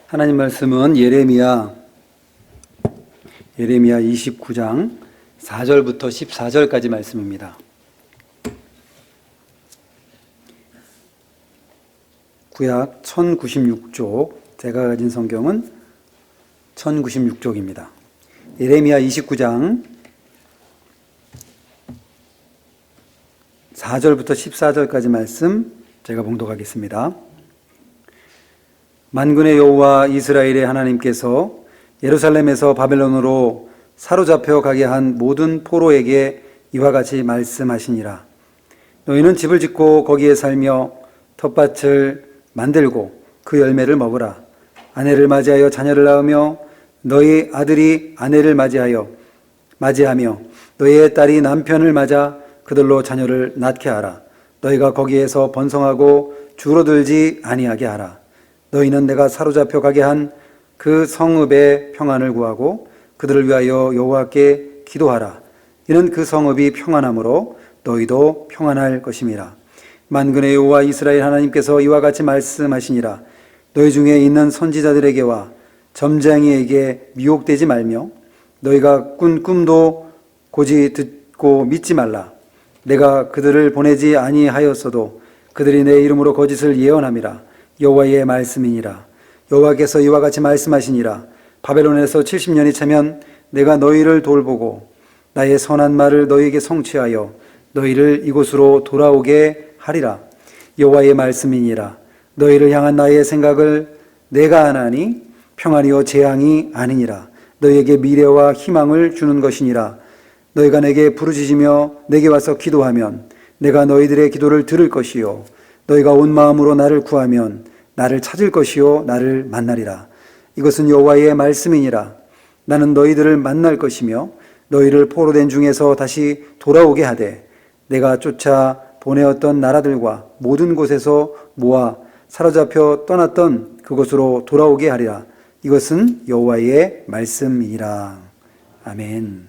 하나님 말씀은 예레미야 29장 4절부터 14절까지 말씀입니다. 구약 1096쪽, 제가 가진 성경은 1096쪽입니다. 예레미야 29장 4절부터 14절까지 말씀 제가 봉독하겠습니다. 만군의 여호와 이스라엘의 하나님께서 예루살렘에서 바벨론으로 사로잡혀 가게 한 모든 포로에게 이와 같이 말씀하시니라. 너희는 집을 짓고 거기에 살며 텃밭을 만들고 그 열매를 먹으라. 아내를 맞이하여 자녀를 낳으며 너희 아들이 아내를 맞이하며 너희의 딸이 남편을 맞아 그들로 자녀를 낳게 하라. 너희가 거기에서 번성하고 줄어들지 아니하게 하라. 너희는 내가 사로잡혀 가게 한 그 성읍의 평안을 구하고 그들을 위하여 여호와께 기도하라. 이는 그 성읍이 평안함으로 너희도 평안할 것임이라. 만군의 여호와 이스라엘 하나님께서 이와 같이 말씀하시니라. 너희 중에 있는 선지자들에게와 점쟁이에게 미혹되지 말며 너희가 꾼 꿈도 고지 듣고 믿지 말라. 내가 그들을 보내지 아니하였어도 그들이 내 이름으로 거짓을 예언함이라. 여호와의 말씀이니라. 여호와께서 이와 같이 말씀하시니라. 바벨론에서 70년이 차면 내가 너희를 돌보고 나의 선한 말을 너희에게 성취하여 너희를 이곳으로 돌아오게 하리라. 여호와의 말씀이니라. 너희를 향한 나의 생각을 내가 아나니 평안이요 재앙이 아니니라. 너희에게 미래와 희망을 주는 것이니라. 너희가 내게 부르짖으며 내게 와서 기도하면 내가 너희들의 기도를 들을 것이요 너희가 온 마음으로 나를 구하면 나를 찾을 것이요 나를 만나리라. 이것은 여호와의 말씀이니라. 나는 너희들을 만날 것이며 너희를 포로된 중에서 다시 돌아오게 하되 내가 쫓아 보내었던 나라들과 모든 곳에서 모아 사로잡혀 떠났던 그곳으로 돌아오게 하리라. 이것은 여호와의 말씀이니라. 아멘.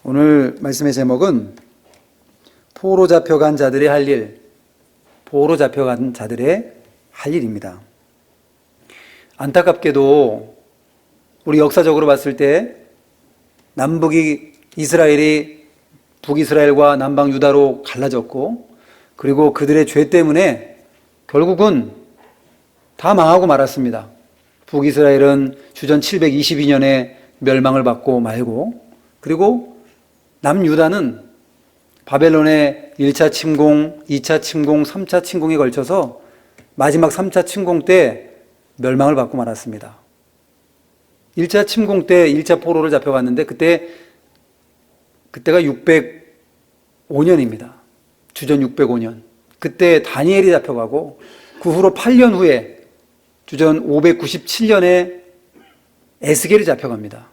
오늘 말씀의 제목은 포로 잡혀간 자들의 할 일, 포로 잡혀간 자들의 할 일입니다. 안타깝게도 우리 역사적으로 봤을 때 남북이 이스라엘이 북이스라엘과 남방 유다로 갈라졌고 그리고 그들의 죄 때문에 결국은 다 망하고 말았습니다. 북이스라엘은 주전 722년에 멸망을 받고 말고 그리고 남유다는 바벨론의 1차 침공, 2차 침공, 3차 침공에 걸쳐서 마지막 3차 침공 때 멸망을 받고 말았습니다. 1차 침공 때 1차 포로를 잡혀갔는데 그때가 605년입니다. 주전 605년. 그때 다니엘이 잡혀가고 그 후로 8년 후에 주전 597년에 에스겔이 잡혀갑니다.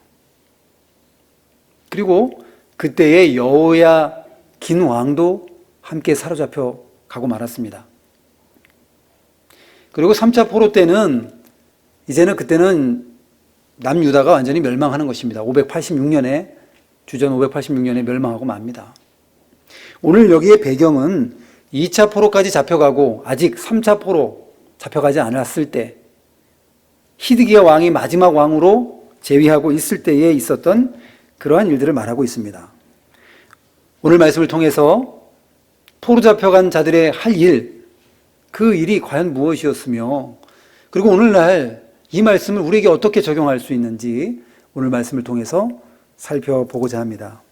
그리고 그때의 여호야긴 왕도 함께 사로잡혀 가고 말았습니다. 그리고 3차 포로 때는 그때는 남유다가 완전히 멸망하는 것입니다. 586년에 주전 586년에 멸망하고 맙니다. 오늘 여기에 배경은 2차 포로까지 잡혀가고 아직 3차 포로 잡혀가지 않았을 때 히드기야 왕이 마지막 왕으로 재위하고 있을 때에 있었던 그러한 일들을 말하고 있습니다. 오늘 말씀을 통해서 포로 잡혀간 자들의 할 일, 그 일이 과연 무엇이었으며 그리고 오늘날 이 말씀을 우리에게 어떻게 적용할 수 있는지 오늘 말씀을 통해서 살펴보고자 합니다.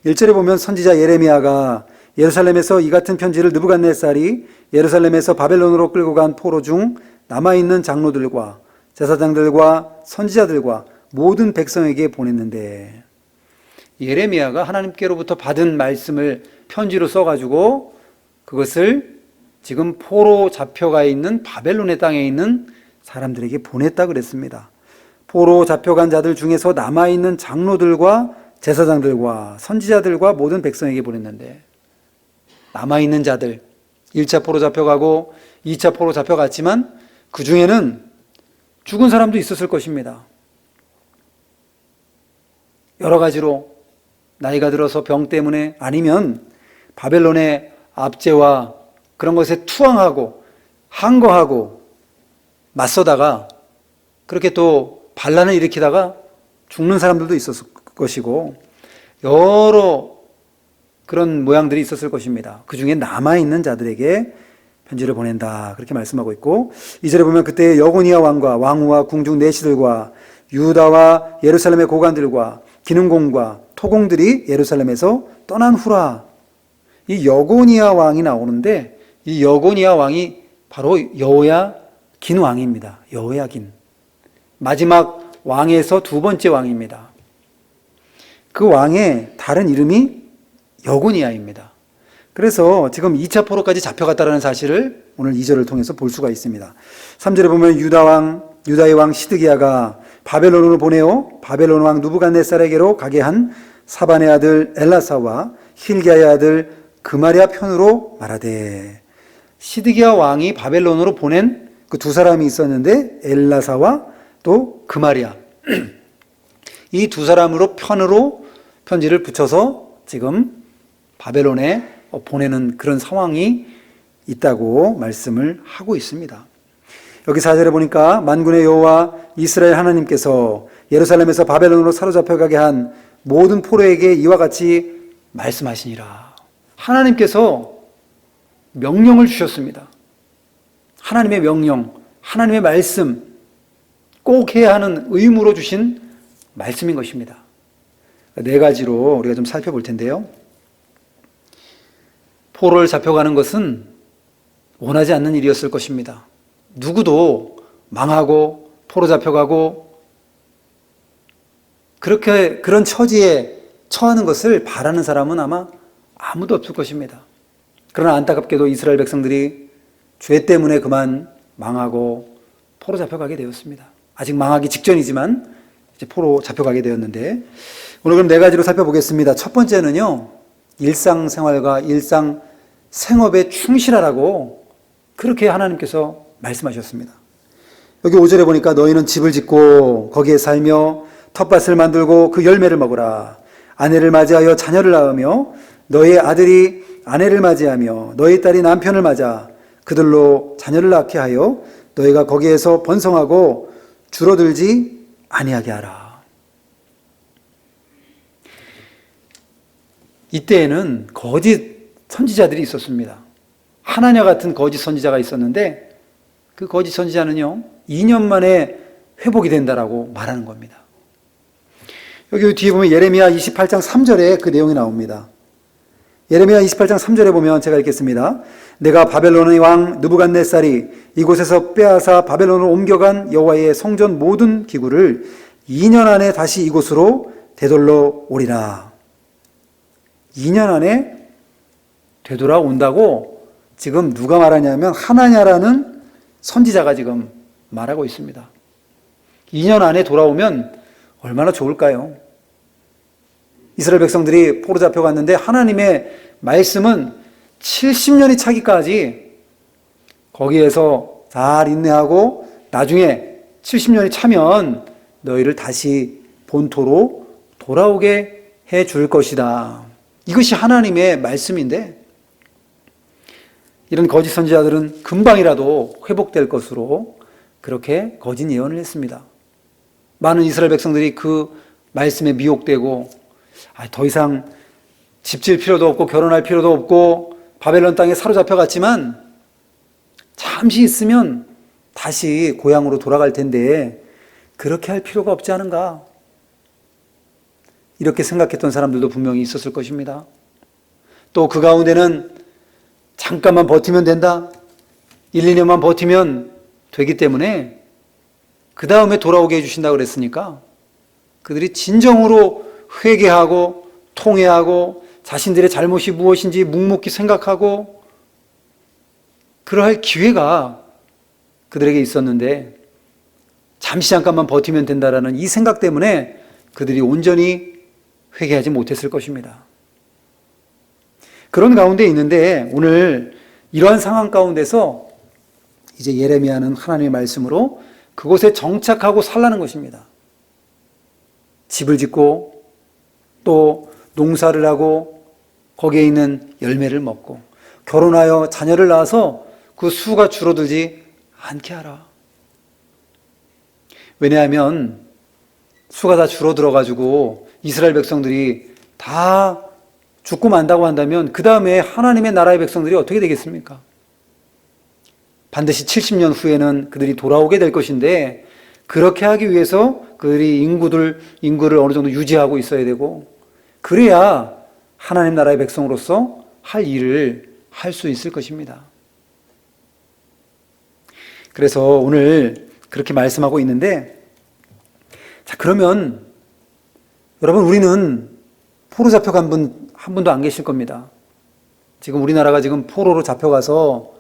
1절에 보면 선지자 예레미야가 예루살렘에서 이 같은 편지를 느부갓네살이 예루살렘에서 바벨론으로 끌고 간 포로 중 남아있는 장로들과 제사장들과 선지자들과 모든 백성에게 보냈는데 예레미야가 하나님께로부터 받은 말씀을 편지로 써가지고 그것을 지금 포로 잡혀가 있는 바벨론의 땅에 있는 사람들에게 보냈다 그랬습니다. 포로 잡혀간 자들 중에서 남아있는 장로들과 제사장들과 선지자들과 모든 백성에게 보냈는데 남아있는 자들 1차 포로 잡혀가고 2차 포로 잡혀갔지만 그 중에는 죽은 사람도 있었을 것입니다. 여러 가지로 나이가 들어서 병 때문에 아니면 바벨론의 압제와 그런 것에 투항하고 항거하고 맞서다가 그렇게 또 반란을 일으키다가 죽는 사람들도 있었을 것이고 여러 그런 모양들이 있었을 것입니다. 그 중에 남아있는 자들에게 편지를 보낸다 그렇게 말씀하고 있고 2절에 보면 그때 여고니아 왕과 왕후와 궁중 내시들과 유다와 예루살렘의 고관들과 기능공과 토공들이 예루살렘에서 떠난 후라. 이 여고니아 왕이 나오는데 이 여고니아 왕이 바로 여호야긴 왕입니다. 여호야긴. 마지막 왕에서 두 번째 왕입니다. 그 왕의 다른 이름이 여고니아입니다. 그래서 지금 2차 포로까지 잡혀갔다는 사실을 오늘 2절을 통해서 볼 수가 있습니다. 3절에 보면 유다의 왕 시드기야가 바벨론으로 보내어 바벨론 왕 누부갓네살에게로 가게 한 사반의 아들 엘라사와 힐기야의 아들 그마랴 편으로 말하되. 시드기야 왕이 바벨론으로 보낸 그 두 사람이 있었는데 엘라사와 또 그마랴 이 두 사람으로 편으로 편지를 붙여서 지금 바벨론에 보내는 그런 상황이 있다고 말씀을 하고 있습니다. 여기 4절에 보니까 만군의 여호와 이스라엘 하나님께서 예루살렘에서 바벨론으로 사로잡혀가게 한 모든 포로에게 이와 같이 말씀하시니라. 하나님께서 명령을 주셨습니다. 하나님의 명령, 하나님의 말씀, 꼭 해야 하는 의무로 주신 말씀인 것입니다. 네 가지로 우리가 좀 살펴볼 텐데요. 포로를 잡혀가는 것은 원하지 않는 일이었을 것입니다. 누구도 망하고 포로 잡혀가고 그렇게 그런 처지에 처하는 것을 바라는 사람은 아마 아무도 없을 것입니다. 그러나 안타깝게도 이스라엘 백성들이 죄 때문에 그만 망하고 포로 잡혀가게 되었습니다. 아직 망하기 직전이지만 이제 포로 잡혀가게 되었는데 오늘 그럼 네 가지로 살펴보겠습니다. 첫 번째는요, 일상생활과 일상생업에 충실하라고 그렇게 하나님께서 말씀하셨습니다. 여기 5절에 보니까 너희는 집을 짓고 거기에 살며 텃밭을 만들고 그 열매를 먹으라. 아내를 맞이하여 자녀를 낳으며 너희의 아들이 아내를 맞이하며 너희 딸이 남편을 맞아 그들로 자녀를 낳게 하여 너희가 거기에서 번성하고 줄어들지 아니하게 하라. 이때에는 거짓 선지자들이 있었습니다. 하나냐 같은 거짓 선지자가 있었는데 그 거짓 선지자는요 2년 만에 회복이 된다라고 말하는 겁니다. 여기 뒤에 보면 예레미야 28장 3절에 그 내용이 나옵니다. 예레미야 28장 3절에 보면 제가 읽겠습니다. 내가 바벨론의 왕 느부갓네살이 이곳에서 빼앗아 바벨론으로 옮겨간 여호와의 성전 모든 기구를 2년 안에 다시 이곳으로 되돌려 오리라. 2년 안에 되돌아온다고 지금 누가 말하냐면 하나냐라는 선지자가 지금 말하고 있습니다. 2년 안에 돌아오면 얼마나 좋을까요? 이스라엘 백성들이 포로 잡혀갔는데 하나님의 말씀은 70년이 차기까지 거기에서 잘 인내하고 나중에 70년이 차면 너희를 다시 본토로 돌아오게 해 줄 것이다. 이것이 하나님의 말씀인데 이런 거짓 선지자들은 금방이라도 회복될 것으로 그렇게 거짓 예언을 했습니다. 많은 이스라엘 백성들이 그 말씀에 미혹되고 더 이상 집 질 필요도 없고 결혼할 필요도 없고 바벨론 땅에 사로잡혀 갔지만 잠시 있으면 다시 고향으로 돌아갈 텐데 그렇게 할 필요가 없지 않은가? 이렇게 생각했던 사람들도 분명히 있었을 것입니다. 또 그 가운데는 잠깐만 버티면 된다. 1, 2년만 버티면 되기 때문에 그 다음에 돌아오게 해주신다고 그랬으니까 그들이 진정으로 회개하고 통회하고 자신들의 잘못이 무엇인지 묵묵히 생각하고 그러할 기회가 그들에게 있었는데 잠깐만 버티면 된다라는 이 생각 때문에 그들이 온전히 회개하지 못했을 것입니다. 그런 가운데 있는데 오늘 이러한 상황 가운데서 이제 예레미야는 하나님의 말씀으로 그곳에 정착하고 살라는 것입니다. 집을 짓고 또 농사를 하고 거기에 있는 열매를 먹고 결혼하여 자녀를 낳아서 그 수가 줄어들지 않게 하라. 왜냐하면 수가 다 줄어들어가지고 이스라엘 백성들이 다 죽고 만다고 한다면 그 다음에 하나님의 나라의 백성들이 어떻게 되겠습니까? 반드시 70년 후에는 그들이 돌아오게 될 것인데 그렇게 하기 위해서 그들이 인구를 어느 정도 유지하고 있어야 되고 그래야 하나님 나라의 백성으로서 할 일을 할 수 있을 것입니다. 그래서 오늘 그렇게 말씀하고 있는데 자, 그러면 여러분 우리는 포로 잡혀간 분 한 분도 안 계실 겁니다. 지금 우리나라가 지금 포로로 잡혀가서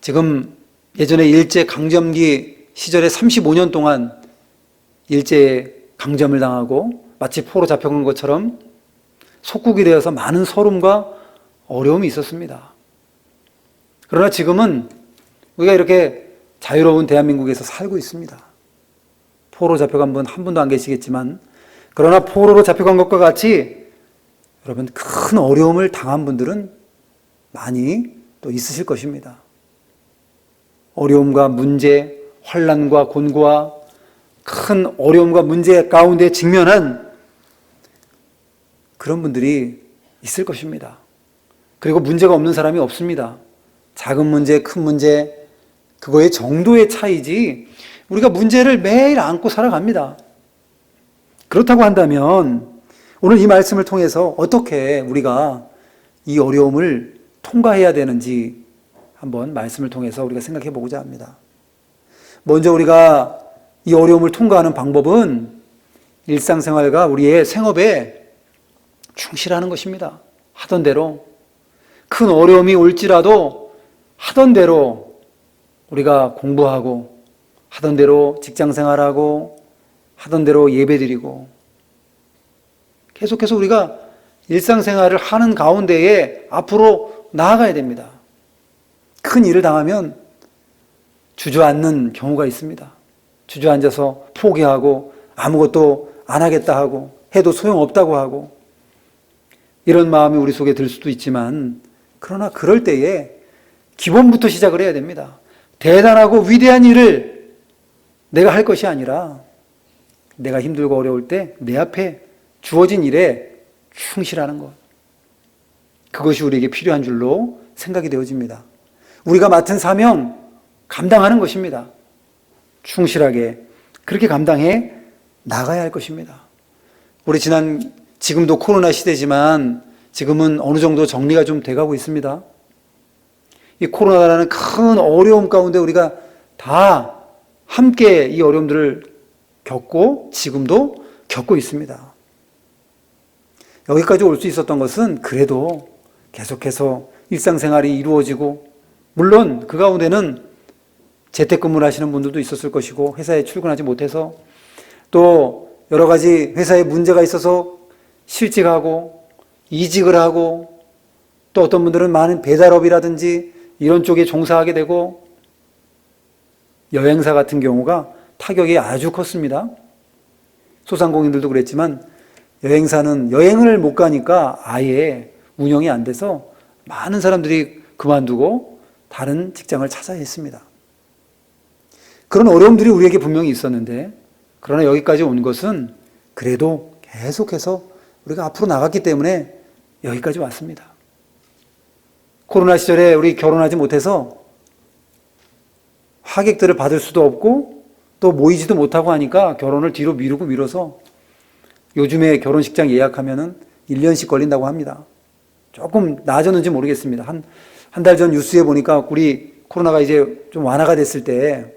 지금 예전에 일제 강점기 시절에 35년 동안 일제 강점을 당하고 마치 포로 잡혀간 것처럼 속국이 되어서 많은 서름과 어려움이 있었습니다. 그러나 지금은 우리가 이렇게 자유로운 대한민국에서 살고 있습니다. 포로 잡혀간 분 한 분도 안 계시겠지만 그러나 포로로 잡혀간 것과 같이 여러분 큰 어려움을 당한 분들은 많이 또 있으실 것입니다. 어려움과 문제, 환난과 곤고와 큰 어려움과 문제 가운데 직면한 그런 분들이 있을 것입니다. 그리고 문제가 없는 사람이 없습니다. 작은 문제, 큰 문제, 그거의 정도의 차이지 우리가 문제를 매일 안고 살아갑니다. 그렇다고 한다면 오늘 이 말씀을 통해서 어떻게 우리가 이 어려움을 통과해야 되는지 한번 말씀을 통해서 우리가 생각해 보고자 합니다. 먼저 우리가 이 어려움을 통과하는 방법은 일상생활과 우리의 생업에 충실하는 것입니다. 하던 대로 큰 어려움이 올지라도 하던 대로 우리가 공부하고 하던 대로 직장생활하고 하던 대로 예배드리고 계속해서 우리가 일상생활을 하는 가운데에 앞으로 나아가야 됩니다. 큰 일을 당하면 주저앉는 경우가 있습니다. 주저앉아서 포기하고 아무것도 안 하겠다 하고 해도 소용없다고 하고 이런 마음이 우리 속에 들 수도 있지만 그러나 그럴 때에 기본부터 시작을 해야 됩니다. 대단하고 위대한 일을 내가 할 것이 아니라 내가 힘들고 어려울 때 내 앞에 주어진 일에 충실하는 것. 그것이 우리에게 필요한 줄로 생각이 되어집니다. 우리가 맡은 사명 감당하는 것입니다. 충실하게 그렇게 감당해 나가야 할 것입니다. 우리 지금도 코로나 시대지만 지금은 어느 정도 정리가 좀 돼가고 있습니다. 이 코로나라는 큰 어려움 가운데 우리가 다 함께 이 어려움들을 겪고 지금도 겪고 있습니다. 여기까지 올 수 있었던 것은 그래도 계속해서 일상생활이 이루어지고 물론 그 가운데는 재택근무를 하시는 분들도 있었을 것이고 회사에 출근하지 못해서 또 여러 가지 회사에 문제가 있어서 실직하고 이직을 하고 또 어떤 분들은 많은 배달업이라든지 이런 쪽에 종사하게 되고 여행사 같은 경우가 타격이 아주 컸습니다. 소상공인들도 그랬지만 여행사는 여행을 못 가니까 아예 운영이 안 돼서 많은 사람들이 그만두고 다른 직장을 찾아야 했습니다. 그런 어려움들이 우리에게 분명히 있었는데 그러나 여기까지 온 것은 그래도 계속해서 우리가 앞으로 나갔기 때문에 여기까지 왔습니다. 코로나 시절에 우리 결혼하지 못해서 하객들을 받을 수도 없고 또 모이지도 못하고 하니까 결혼을 뒤로 미뤄서 요즘에 결혼식장 예약하면은 1년씩 걸린다고 합니다. 조금 나아졌는지 모르겠습니다. 한 달 전 뉴스에 보니까 우리 코로나가 이제 좀 완화가 됐을 때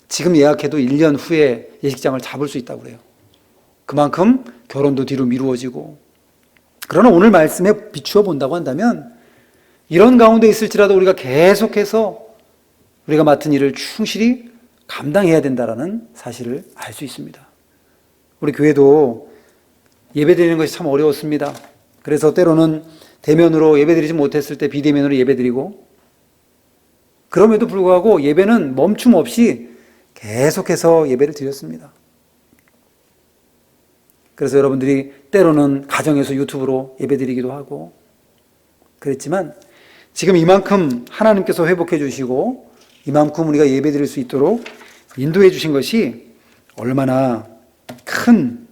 지금 예약해도 1년 후에 예식장을 잡을 수 있다고 그래요. 그만큼 결혼도 뒤로 미루어지고 그러나 오늘 말씀에 비추어 본다고 한다면 이런 가운데 있을지라도 우리가 계속해서 우리가 맡은 일을 충실히 감당해야 된다는 사실을 알 수 있습니다. 우리 교회도 예배드리는 것이 참 어려웠습니다. 그래서 때로는 대면으로 예배드리지 못했을 때 비대면으로 예배드리고 그럼에도 불구하고 예배는 멈춤 없이 계속해서 예배를 드렸습니다. 그래서 여러분들이 때로는 가정에서 유튜브로 예배드리기도 하고 그랬지만 지금 이만큼 하나님께서 회복해 주시고 이만큼 우리가 예배드릴 수 있도록 인도해 주신 것이 얼마나 큰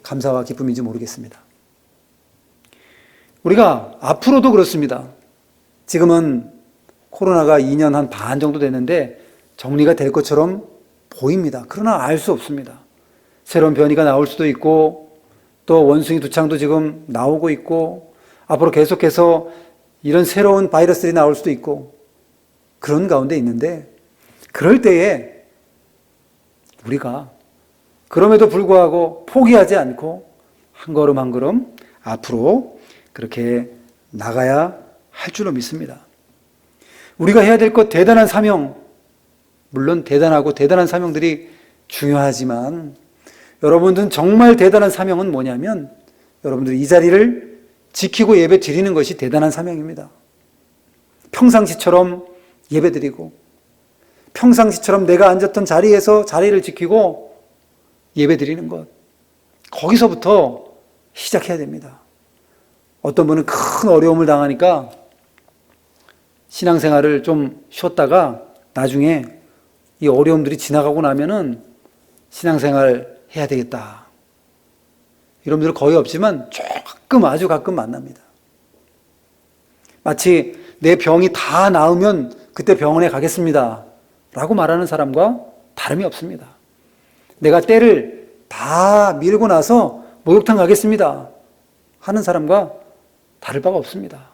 감사와 기쁨인지 모르겠습니다. 우리가 앞으로도 그렇습니다. 지금은 코로나가 2년 한 반 정도 됐는데 정리가 될 것처럼 보입니다. 그러나 알 수 없습니다. 새로운 변이가 나올 수도 있고 또 원숭이 두창도 지금 나오고 있고 앞으로 계속해서 이런 새로운 바이러스들이 나올 수도 있고 그런 가운데 있는데 그럴 때에 우리가 그럼에도 불구하고 포기하지 않고 한 걸음 한 걸음 앞으로 그렇게 나가야 할 줄로 믿습니다. 우리가 해야 될 것 대단한 사명, 물론 대단하고 대단한 사명들이 중요하지만 여러분들은 정말 대단한 사명은 뭐냐면 여러분들이 이 자리를 지키고 예배 드리는 것이 대단한 사명입니다. 평상시처럼 예배 드리고 평상시처럼 내가 앉았던 자리에서 자리를 지키고 예배 드리는 것, 거기서부터 시작해야 됩니다. 어떤 분은 큰 어려움을 당하니까 신앙생활을 좀 쉬었다가 나중에 이 어려움들이 지나가고 나면은 신앙생활 해야 되겠다. 이런 분들 거의 없지만 조금 아주 가끔 만납니다. 마치 내 병이 다 나으면 그때 병원에 가겠습니다 라고 말하는 사람과 다름이 없습니다. 내가 때를 다 밀고 나서 목욕탕 가겠습니다 하는 사람과 다를 바가 없습니다.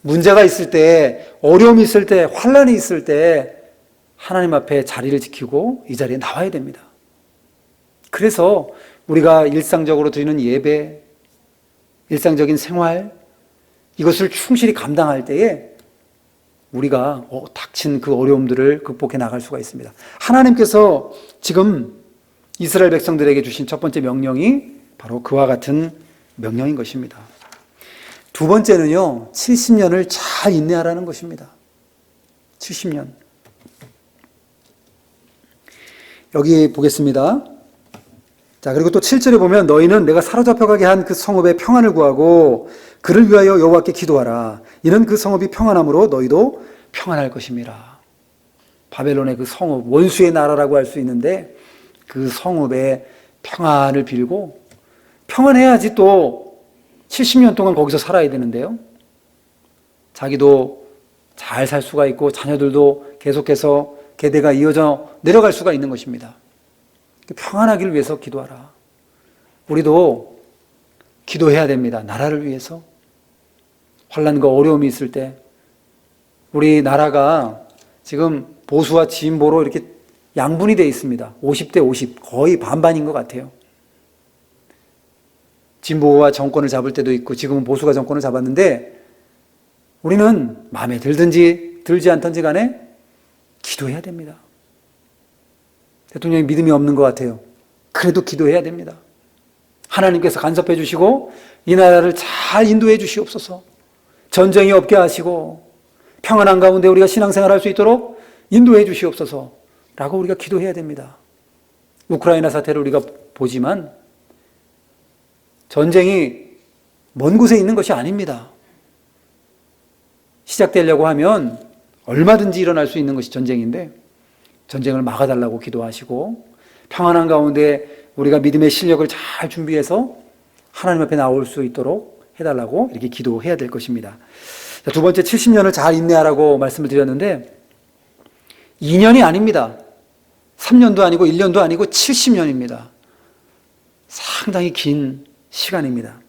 문제가 있을 때, 어려움이 있을 때, 환난이 있을 때 하나님 앞에 자리를 지키고 이 자리에 나와야 됩니다. 그래서 우리가 일상적으로 드리는 예배, 일상적인 생활, 이것을 충실히 감당할 때에 우리가 닥친 그 어려움들을 극복해 나갈 수가 있습니다. 하나님께서 지금 이스라엘 백성들에게 주신 첫 번째 명령이 바로 그와 같은 명령인 것입니다. 두 번째는요, 70년을 잘 인내하라는 것입니다. 70년. 여기 보겠습니다. 자, 그리고 또 7절에 보면 너희는 내가 사로잡혀가게 한 그 성읍의 평안을 구하고 그를 위하여 여호와께 기도하라. 이는 그 성읍이 평안함으로 너희도 평안할 것임이라. 바벨론의 그 성읍, 원수의 나라라고 할 수 있는데 그 성읍의 평안을 빌고 평안해야지 또 70년 동안 거기서 살아야 되는데요. 자기도 잘 살 수가 있고 자녀들도 계속해서 계대가 이어져 내려갈 수가 있는 것입니다. 평안하기를 위해서 기도하라. 우리도 기도해야 됩니다. 나라를 위해서. 환난과 어려움이 있을 때 우리 나라가 지금 보수와 진보로 이렇게 양분이 되어 있습니다. 50대 50, 거의 반반인 것 같아요. 진보와 정권을 잡을 때도 있고 지금은 보수가 정권을 잡았는데 우리는 마음에 들든지 들지 않든지 간에 기도해야 됩니다. 대통령이 믿음이 없는 것 같아요. 그래도 기도해야 됩니다. 하나님께서 간섭해 주시고 이 나라를 잘 인도해 주시옵소서. 전쟁이 없게 하시고 평안한 가운데 우리가 신앙생활 할 수 있도록 인도해 주시옵소서 라고 우리가 기도해야 됩니다. 우크라이나 사태를 우리가 보지만 전쟁이 먼 곳에 있는 것이 아닙니다. 시작되려고 하면 얼마든지 일어날 수 있는 것이 전쟁인데 전쟁을 막아달라고 기도하시고 평안한 가운데 우리가 믿음의 실력을 잘 준비해서 하나님 앞에 나올 수 있도록 해달라고 이렇게 기도해야 될 것입니다. 자, 두 번째 70년을 잘 인내하라고 말씀을 드렸는데 2년이 아닙니다. 3년도 아니고 1년도 아니고 70년입니다. 상당히 긴 시간입니다.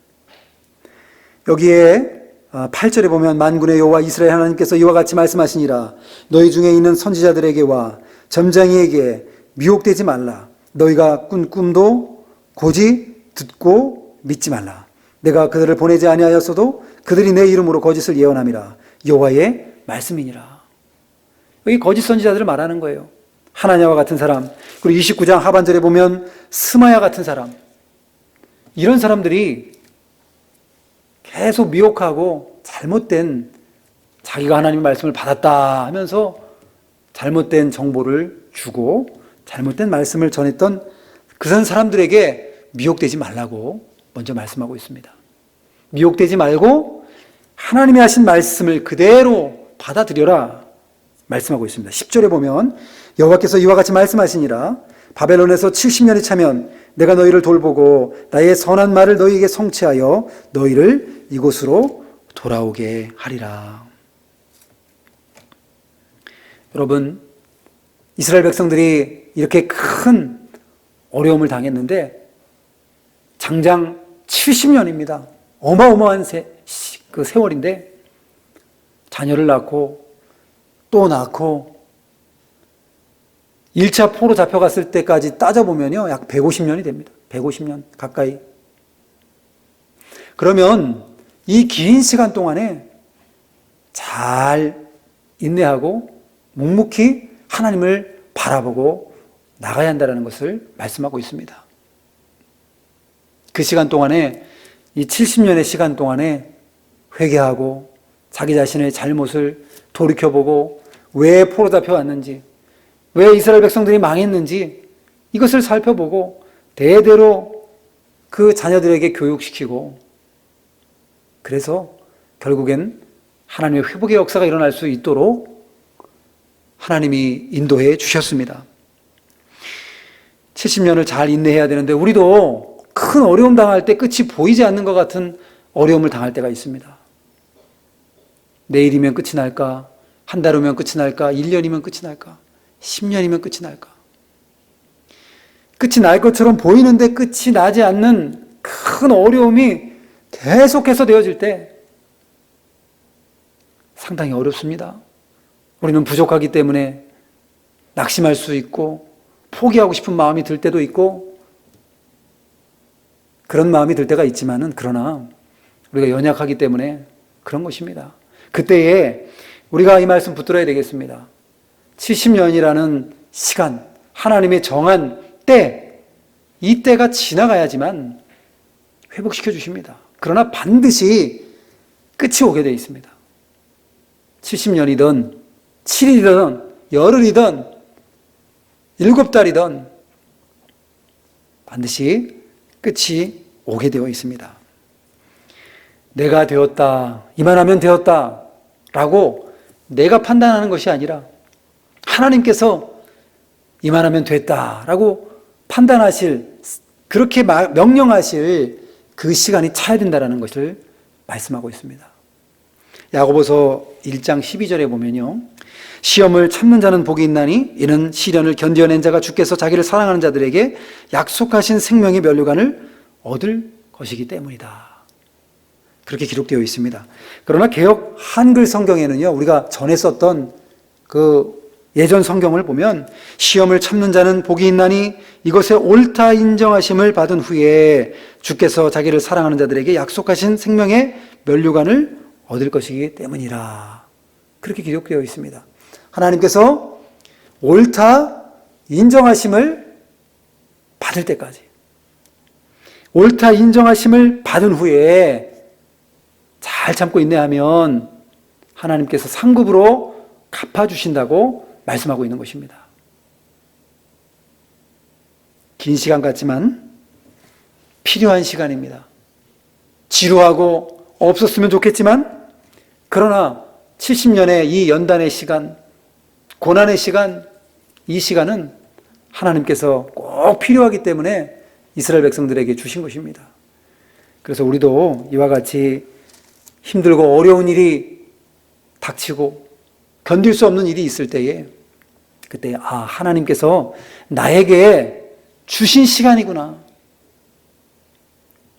여기에 8절에 보면 만군의 여호와 이스라엘 하나님께서 이와 같이 말씀하시니라. 너희 중에 있는 선지자들에게와 점장이에게 미혹되지 말라. 너희가 꾼 꿈도 고지 듣고 믿지 말라. 내가 그들을 보내지 아니하였어도 그들이 내 이름으로 거짓을 예언함이라. 여호와의 말씀이니라. 여기 거짓 선지자들을 말하는 거예요. 하나냐와 같은 사람, 그리고 29장 하반절에 보면 스마야 같은 사람, 이런 사람들이 계속 미혹하고 잘못된, 자기가 하나님의 말씀을 받았다 하면서 잘못된 정보를 주고 잘못된 말씀을 전했던 그런 사람들에게 미혹되지 말라고 먼저 말씀하고 있습니다. 미혹되지 말고 하나님이 하신 말씀을 그대로 받아들여라 말씀하고 있습니다. 10절에 보면 여호와께서 이와 같이 말씀하시니라. 바벨론에서 70년이 차면 내가 너희를 돌보고 나의 선한 말을 너희에게 성취하여 너희를 이곳으로 돌아오게 하리라. 여러분, 이스라엘 백성들이 이렇게 큰 어려움을 당했는데 장장 70년입니다. 어마어마한 세월인데 자녀를 낳고 또 낳고 1차 포로 잡혀갔을 때까지 따져보면요, 약 150년이 됩니다. 150년 가까이. 그러면 이 긴 시간 동안에 잘 인내하고 묵묵히 하나님을 바라보고 나가야 한다는 것을 말씀하고 있습니다. 그 시간 동안에, 이 70년의 시간 동안에 회개하고 자기 자신의 잘못을 돌이켜보고 왜 포로 잡혀왔는지, 왜 이스라엘 백성들이 망했는지 이것을 살펴보고 대대로 그 자녀들에게 교육시키고, 그래서 결국엔 하나님의 회복의 역사가 일어날 수 있도록 하나님이 인도해 주셨습니다. 70년을 잘 인내해야 되는데 우리도 큰 어려움 당할 때 끝이 보이지 않는 것 같은 어려움을 당할 때가 있습니다. 내일이면 끝이 날까? 한 달 후면 끝이 날까? 1년이면 끝이 날까? 10년이면 끝이 날까? 끝이 날 것처럼 보이는데 끝이 나지 않는 큰 어려움이 계속해서 되어질 때 상당히 어렵습니다. 우리는 부족하기 때문에 낙심할 수 있고 포기하고 싶은 마음이 들 때도 있고 그런 마음이 들 때가 있지만은, 그러나 우리가 연약하기 때문에 그런 것입니다. 그때에 우리가 이 말씀 붙들어야 되겠습니다. 70년이라는 시간, 하나님의 정한 때, 이 때가 지나가야지만 회복시켜 주십니다. 그러나 반드시 끝이 오게 되어 있습니다. 70년이든 7일이든 열흘이든 7달이든 반드시 끝이 오게 되어 있습니다. 내가 되었다, 이만하면 되었다 라고 내가 판단하는 것이 아니라 하나님께서 이만하면 됐다 라고 판단하실, 그렇게 명령하실 그 시간이 차야 된다는 것을 말씀하고 있습니다. 야고보서 1장 12절에 보면요, 시험을 참는 자는 복이 있나니 이는 시련을 견뎌낸 자가 주께서 자기를 사랑하는 자들에게 약속하신 생명의 면류관을 얻을 것이기 때문이다. 그렇게 기록되어 있습니다. 그러나 개역 한글 성경에는요, 우리가 전에 썼던 그 예전 성경을 보면 시험을 참는 자는 복이 있나니 이것에 옳다 인정하심을 받은 후에 주께서 자기를 사랑하는 자들에게 약속하신 생명의 면류관을 얻을 것이기 때문이라. 그렇게 기록되어 있습니다. 하나님께서 옳다 인정하심을 받을 때까지, 옳다 인정하심을 받은 후에 잘 참고 인내하면 하나님께서 상급으로 갚아주신다고 말씀하고 있는 것입니다. 긴 시간 같지만 필요한 시간입니다. 지루하고 없었으면 좋겠지만, 그러나 70년의 이 연단의 시간, 고난의 시간, 이 시간은 하나님께서 꼭 필요하기 때문에 이스라엘 백성들에게 주신 것입니다. 그래서 우리도 이와 같이 힘들고 어려운 일이 닥치고 견딜 수 없는 일이 있을 때에, 그때 하나님께서 나에게 주신 시간이구나.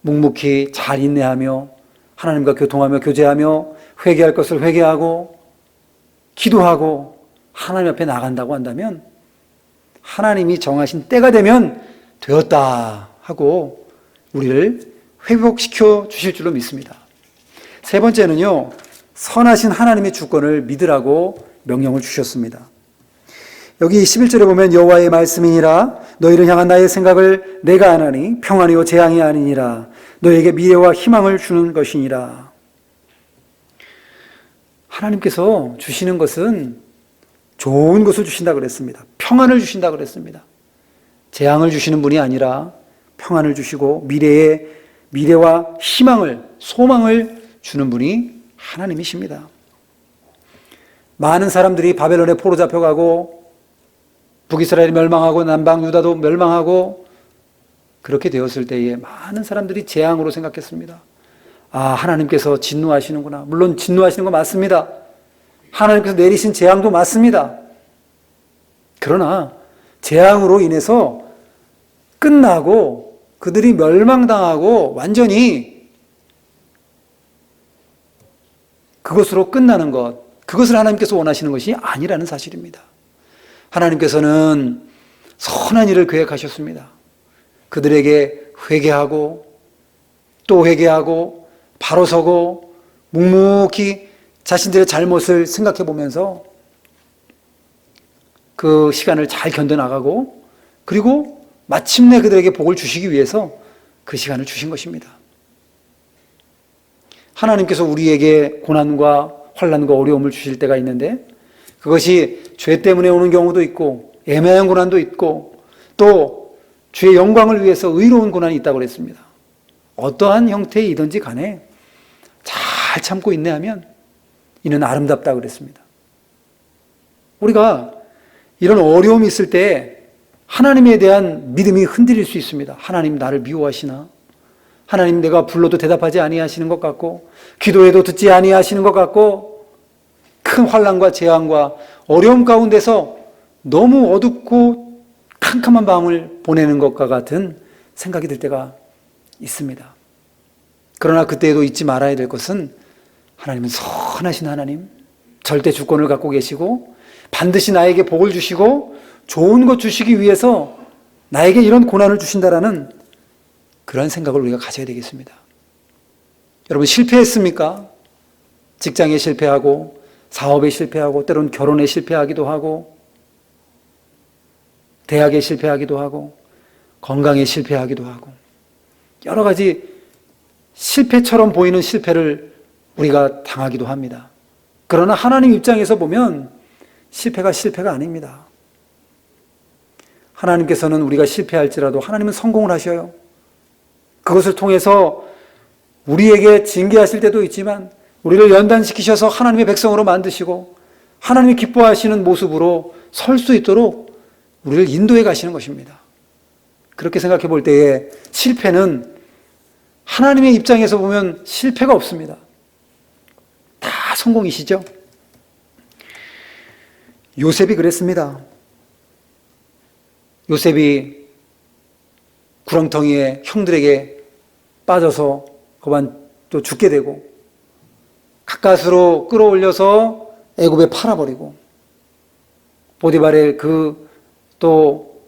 묵묵히 잘 인내하며 하나님과 교통하며 교제하며 회개할 것을 회개하고 기도하고 하나님 앞에 나간다고 한다면 하나님이 정하신 때가 되면 되었다 하고 우리를 회복시켜 주실 줄로 믿습니다. 세 번째는요, 선하신 하나님의 주권을 믿으라고 명령을 주셨습니다. 여기 11절에 보면 여호와의 말씀이니라 너희를 향한 나의 생각을 내가 아나니 평안이요 재앙이 아니니라 너희에게 미래와 희망을 주는 것이니라. 하나님께서 주시는 것은 좋은 것을 주신다 그랬습니다. 평안을 주신다 그랬습니다. 재앙을 주시는 분이 아니라 평안을 주시고 미래와 희망을, 소망을 주는 분이 하나님이십니다. 많은 사람들이 바벨론에 포로 잡혀가고 북이스라엘이 멸망하고 남방 유다도 멸망하고 그렇게 되었을 때에 많은 사람들이 재앙으로 생각했습니다. 아, 하나님께서 진노하시는구나. 물론 진노하시는 거 맞습니다. 하나님께서 내리신 재앙도 맞습니다. 그러나 재앙으로 인해서 끝나고 그들이 멸망당하고 완전히 그것으로 끝나는 것, 그것을 하나님께서 원하시는 것이 아니라는 사실입니다. 하나님께서는 선한 일을 계획하셨습니다. 그들에게 회개하고 또 회개하고 바로 서고 묵묵히 자신들의 잘못을 생각해 보면서 그 시간을 잘 견뎌나가고 그리고 마침내 그들에게 복을 주시기 위해서 그 시간을 주신 것입니다. 하나님께서 우리에게 고난과 환난과 어려움을 주실 때가 있는데 그것이 죄 때문에 오는 경우도 있고 애매한 고난도 있고 또 주의 영광을 위해서 의로운 고난이 있다고 그랬습니다. 어떠한 형태이든지 간에 잘 참고 인내하면 이는 아름답다고 그랬습니다. 우리가 이런 어려움이 있을 때 하나님에 대한 믿음이 흔들릴 수 있습니다. 하나님 나를 미워하시나? 하나님 내가 불러도 대답하지 아니하시는 것 같고 기도해도 듣지 아니하시는 것 같고 큰 환난과 재앙과 어려움 가운데서 너무 어둡고 캄캄한 밤을 보내는 것과 같은 생각이 들 때가 있습니다. 그러나 그때에도 잊지 말아야 될 것은 하나님은 선하신 하나님, 절대 주권을 갖고 계시고 반드시 나에게 복을 주시고 좋은 것 주시기 위해서 나에게 이런 고난을 주신다라는 그런 생각을 우리가 가져야 되겠습니다. 여러분 실패했습니까? 직장에 실패하고 사업에 실패하고 때로는 결혼에 실패하기도 하고 대학에 실패하기도 하고 건강에 실패하기도 하고 여러 가지 실패처럼 보이는 실패를 우리가 당하기도 합니다. 그러나 하나님 입장에서 보면 실패가 실패가 아닙니다. 하나님께서는 우리가 실패할지라도 하나님은 성공을 하셔요. 그것을 통해서 우리에게 징계하실 때도 있지만 우리를 연단시키셔서 하나님의 백성으로 만드시고 하나님이 기뻐하시는 모습으로 설 수 있도록 우리를 인도해 가시는 것입니다. 그렇게 생각해 볼 때에 실패는 하나님의 입장에서 보면 실패가 없습니다. 다 성공이시죠? 요셉이 그랬습니다. 요셉이 구렁텅이에 형들에게 빠져서 그만 또 죽게 되고 가까스로 끌어올려서 애굽에 팔아버리고 보디발의 그 또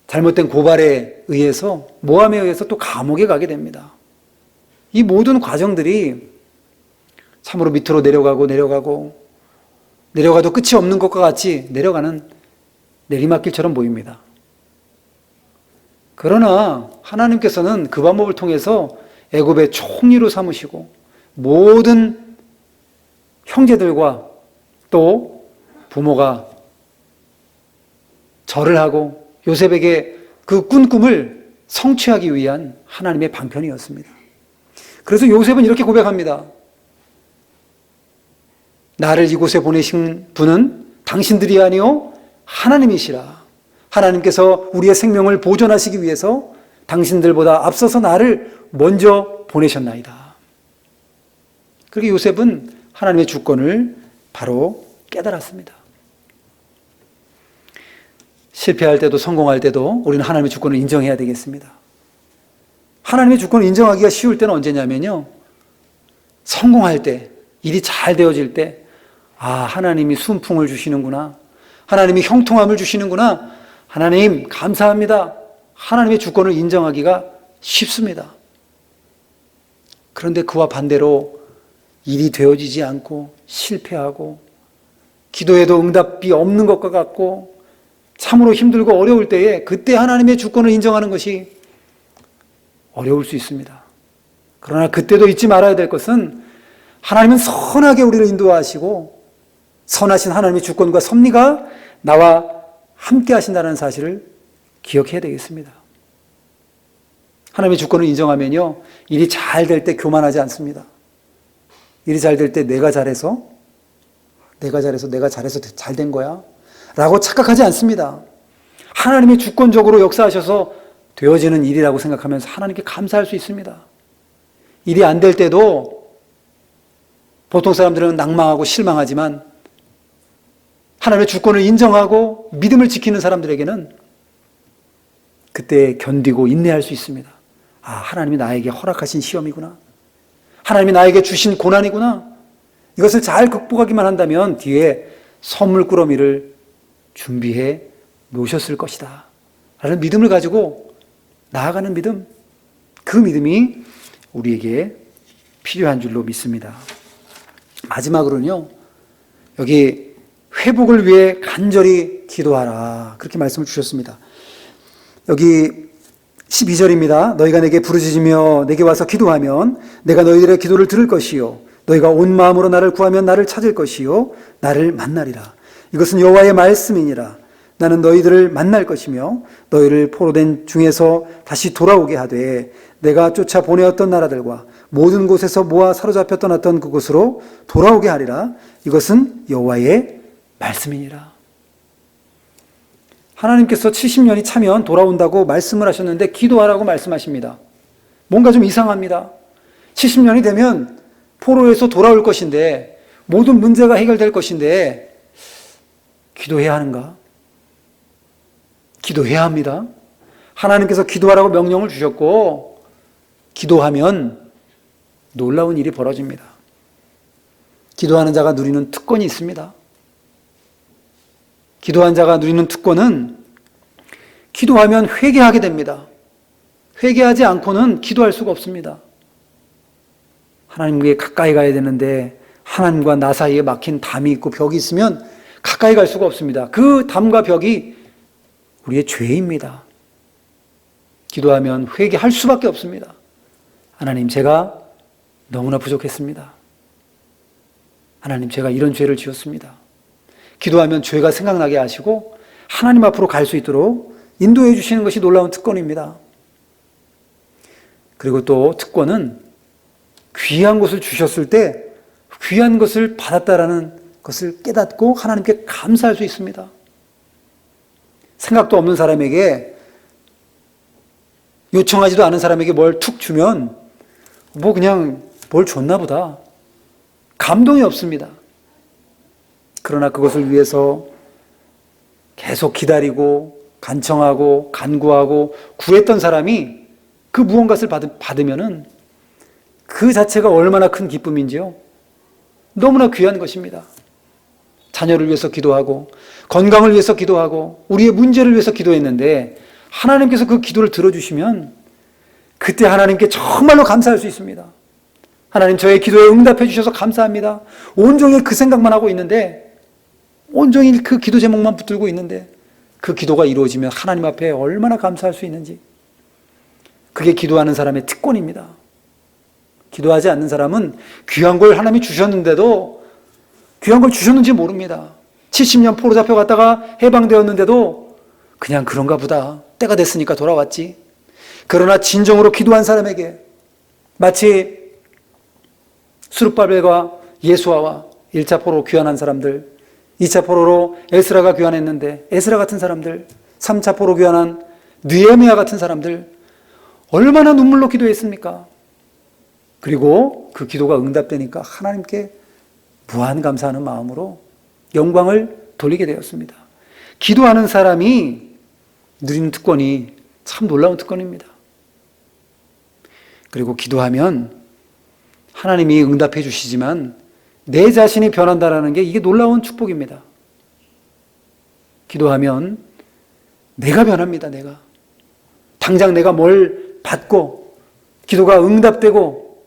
잘못된 고발에 의해서 모함에 의해서 또 감옥에 가게 됩니다. 이 모든 과정들이 참으로 밑으로 내려가도 끝이 없는 것과 같이 내려가는 내리막길처럼 보입니다. 그러나 하나님께서는 그 방법을 통해서 애굽의 총리로 삼으시고 모든 형제들과 또 부모가 절을 하고 요셉에게 그 꾼 꿈을 성취하기 위한 하나님의 방편이었습니다. 그래서 요셉은 이렇게 고백합니다. 나를 이곳에 보내신 분은 당신들이 아니요 하나님이시라. 하나님께서 우리의 생명을 보존하시기 위해서 당신들보다 앞서서 나를 먼저 보내셨나이다. 그렇게 요셉은 하나님의 주권을 바로 깨달았습니다. 실패할 때도 성공할 때도 우리는 하나님의 주권을 인정해야 되겠습니다. 하나님의 주권을 인정하기가 쉬울 때는 언제냐면요. 성공할 때, 일이 잘 되어질 때, 아, 하나님이 순풍을 주시는구나. 하나님이 형통함을 주시는구나. 하나님, 감사합니다. 하나님의 주권을 인정하기가 쉽습니다. 그런데 그와 반대로 일이 되어지지 않고 실패하고 기도해도 응답이 없는 것과 같고 참으로 힘들고 어려울 때에 그때 하나님의 주권을 인정하는 것이 어려울 수 있습니다. 그러나 그때도 잊지 말아야 될 것은 하나님은 선하게 우리를 인도하시고 선하신 하나님의 주권과 섭리가 나와 함께 하신다는 사실을 기억해야 되겠습니다. 하나님의 주권을 인정하면요, 일이 잘 될 때 교만하지 않습니다. 일이 잘 될 때 내가 잘해서 잘 된 거야 라고 착각하지 않습니다. 하나님이 주권적으로 역사하셔서 되어지는 일이라고 생각하면서 하나님께 감사할 수 있습니다. 일이 안 될 때도 보통 사람들은 낭망하고 실망하지만 하나님의 주권을 인정하고 믿음을 지키는 사람들에게는 그때 견디고 인내할 수 있습니다. 아, 하나님이 나에게 허락하신 시험이구나. 하나님이 나에게 주신 고난이구나. 이것을 잘 극복하기만 한다면 뒤에 선물 꾸러미를 준비해 놓으셨을 것이다 라는 믿음을 가지고 나아가는 믿음, 그 믿음이 우리에게 필요한 줄로 믿습니다. 마지막으로는요, 여기 회복을 위해 간절히 기도하라, 그렇게 말씀을 주셨습니다. 여기 12절입니다. 너희가 내게 부르짖으며 내게 와서 기도하면 내가 너희들의 기도를 들을 것이요 너희가 온 마음으로 나를 구하면 나를 찾을 것이요 나를 만나리라. 이것은 여호와의 말씀이니라. 나는 너희들을 만날 것이며 너희를 포로된 중에서 다시 돌아오게 하되 내가 쫓아 보내었던 나라들과 모든 곳에서 모아 사로잡혀 떠났던 그곳으로 돌아오게 하리라. 이것은 여호와의 말씀이니라. 하나님께서 70년이 차면 돌아온다고 말씀을 하셨는데 기도하라고 말씀하십니다. 뭔가 좀 이상합니다. 70년이 되면 포로에서 돌아올 것인데 모든 문제가 해결될 것인데 기도해야 하는가? 기도해야 합니다. 하나님께서 기도하라고 명령을 주셨고 기도하면 놀라운 일이 벌어집니다. 기도하는 자가 누리는 특권이 있습니다. 기도한 자가 누리는 특권은 기도하면 회개하게 됩니다. 회개하지 않고는 기도할 수가 없습니다. 하나님께 가까이 가야 되는데 하나님과 나 사이에 막힌 담이 있고 벽이 있으면 가까이 갈 수가 없습니다. 그 담과 벽이 우리의 죄입니다. 기도하면 회개할 수밖에 없습니다. 하나님, 제가 너무나 부족했습니다. 하나님, 제가 이런 죄를 지었습니다. 기도하면 죄가 생각나게 하시고 하나님 앞으로 갈 수 있도록 인도해 주시는 것이 놀라운 특권입니다. 그리고 또 특권은 귀한 것을 주셨을 때 귀한 것을 받았다라는 것을 깨닫고 하나님께 감사할 수 있습니다. 생각도 없는 사람에게, 요청하지도 않은 사람에게 뭘 툭 주면 뭐 그냥 뭘 줬나 보다. 감동이 없습니다. 그러나 그것을 위해서 계속 기다리고 간청하고 간구하고 구했던 사람이 그 무언가를 받으면은 그 자체가 얼마나 큰 기쁨인지요. 너무나 귀한 것입니다. 자녀를 위해서 기도하고 건강을 위해서 기도하고 우리의 문제를 위해서 기도했는데 하나님께서 그 기도를 들어주시면 그때 하나님께 정말로 감사할 수 있습니다. 하나님, 저의 기도에 응답해 주셔서 감사합니다. 온종일 그 생각만 하고 있는데, 온종일 그 기도 제목만 붙들고 있는데 그 기도가 이루어지면 하나님 앞에 얼마나 감사할 수 있는지, 그게 기도하는 사람의 특권입니다. 기도하지 않는 사람은 귀한 걸 하나님이 주셨는데도 귀한 걸 주셨는지 모릅니다. 70년 포로 잡혀갔다가 해방되었는데도 그냥 그런가 보다, 때가 됐으니까 돌아왔지. 그러나 진정으로 기도한 사람에게 마치 수룹바벨과 예수아와 1차 포로로 귀환한 사람들, 2차 포로로 에스라가 귀환했는데 에스라 같은 사람들, 3차 포로 귀환한 느헤미야 같은 사람들, 얼마나 눈물로 기도했습니까? 그리고 그 기도가 응답되니까 하나님께 무한 감사하는 마음으로 영광을 돌리게 되었습니다. 기도하는 사람이 누리는 특권이 참 놀라운 특권입니다. 그리고 기도하면 하나님이 응답해 주시지만 내 자신이 변한다라는 게 이게 놀라운 축복입니다. 기도하면 내가 변합니다. 내가 당장 내가 뭘 받고 기도가 응답되고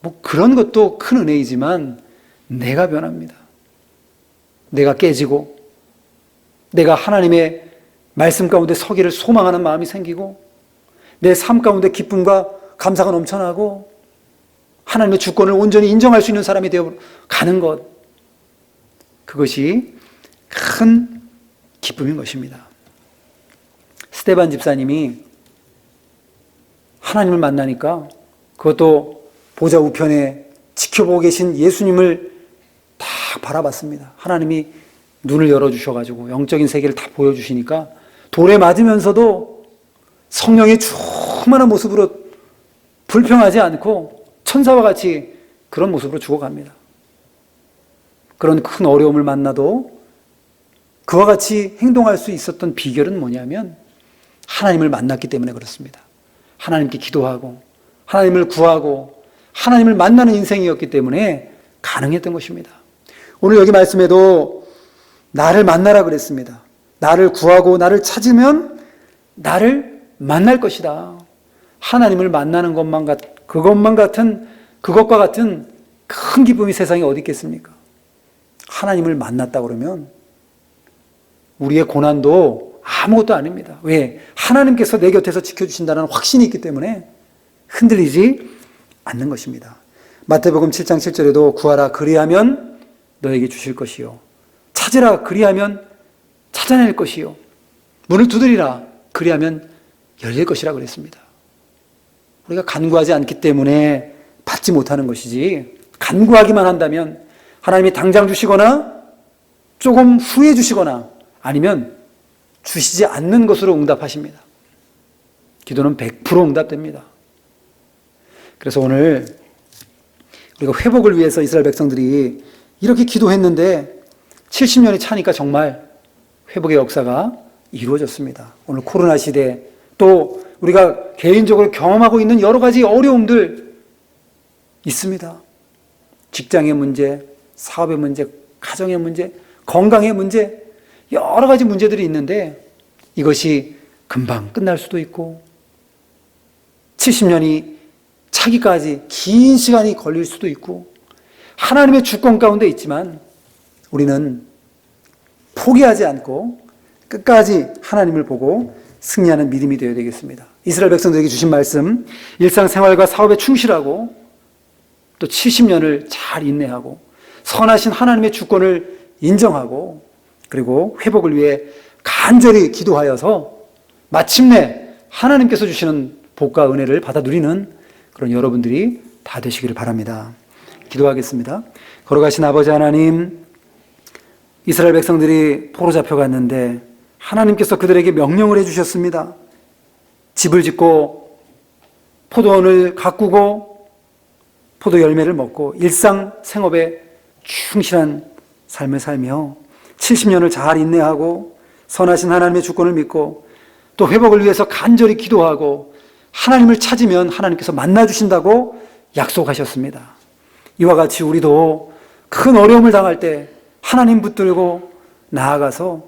뭐 그런 것도 큰 은혜이지만 내가 변합니다. 내가 깨지고 내가 하나님의 말씀 가운데 서기를 소망하는 마음이 생기고 내 삶 가운데 기쁨과 감사가 넘쳐나고 하나님의 주권을 온전히 인정할 수 있는 사람이 되어 가는 것, 그것이 큰 기쁨인 것입니다. 스데반 집사님이 하나님을 만나니까 그것도 보좌 우편에 지켜보고 계신 예수님을 다 바라봤습니다. 하나님이 눈을 열어주셔가지고 영적인 세계를 다 보여주시니까 돌에 맞으면서도 성령의 충만한 모습으로 불평하지 않고 천사와 같이 그런 모습으로 죽어갑니다. 그런 큰 어려움을 만나도 그와 같이 행동할 수 있었던 비결은 뭐냐면 하나님을 만났기 때문에 그렇습니다. 하나님께 기도하고 하나님을 구하고 하나님을 만나는 인생이었기 때문에 가능했던 것입니다. 오늘 여기 말씀에도 나를 만나라 그랬습니다. 나를 구하고 나를 찾으면 나를 만날 것이다. 하나님을 만나는 그것과 같은 큰 기쁨이 세상에 어디 있겠습니까? 하나님을 만났다 그러면 우리의 고난도 아무것도 아닙니다. 왜? 하나님께서 내 곁에서 지켜주신다는 확신이 있기 때문에 흔들리지 않는 것입니다. 마태복음 7장 7절에도 구하라 그리하면 너에게 주실 것이요 찾으라 그리하면 찾아낼 것이요 문을 두드리라 그리하면 열릴 것이라 그랬습니다. 우리가 간구하지 않기 때문에 받지 못하는 것이지 간구하기만 한다면 하나님이 당장 주시거나 조금 후에 주시거나 아니면 주시지 않는 것으로 응답하십니다. 기도는 100% 응답됩니다. 그래서 오늘 우리가 회복을 위해서 이스라엘 백성들이 이렇게 기도했는데 70년이 차니까 정말 회복의 역사가 이루어졌습니다. 오늘 코로나 시대 또 우리가 개인적으로 경험하고 있는 여러 가지 어려움들 있습니다. 직장의 문제, 사업의 문제, 가정의 문제, 건강의 문제, 여러 가지 문제들이 있는데 이것이 금방 끝날 수도 있고 70년이 차기까지 긴 시간이 걸릴 수도 있고 하나님의 주권 가운데 있지만 우리는 포기하지 않고 끝까지 하나님을 보고 승리하는 믿음이 되어야 되겠습니다. 이스라엘 백성들에게 주신 말씀, 일상생활과 사업에 충실하고 또 70년을 잘 인내하고 선하신 하나님의 주권을 인정하고 그리고 회복을 위해 간절히 기도하여서 마침내 하나님께서 주시는 복과 은혜를 받아 누리는 그런 여러분들이 다 되시기를 바랍니다. 기도하겠습니다. 걸어가신 아버지 하나님, 이스라엘 백성들이 포로 잡혀갔는데 하나님께서 그들에게 명령을 해주셨습니다. 집을 짓고 포도원을 가꾸고 포도 열매를 먹고 일상 생업에 충실한 삶을 살며 70년을 잘 인내하고 선하신 하나님의 주권을 믿고 또 회복을 위해서 간절히 기도하고 하나님을 찾으면 하나님께서 만나주신다고 약속하셨습니다. 이와 같이 우리도 큰 어려움을 당할 때 하나님 붙들고 나아가서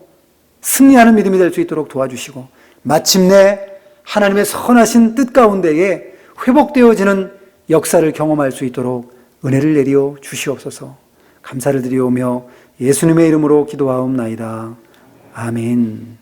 승리하는 믿음이 될 수 있도록 도와주시고 마침내 하나님의 선하신 뜻 가운데에 회복되어지는 역사를 경험할 수 있도록 은혜를 내리어 주시옵소서. 감사를 드리오며 예수님의 이름으로 기도하옵나이다. 아멘.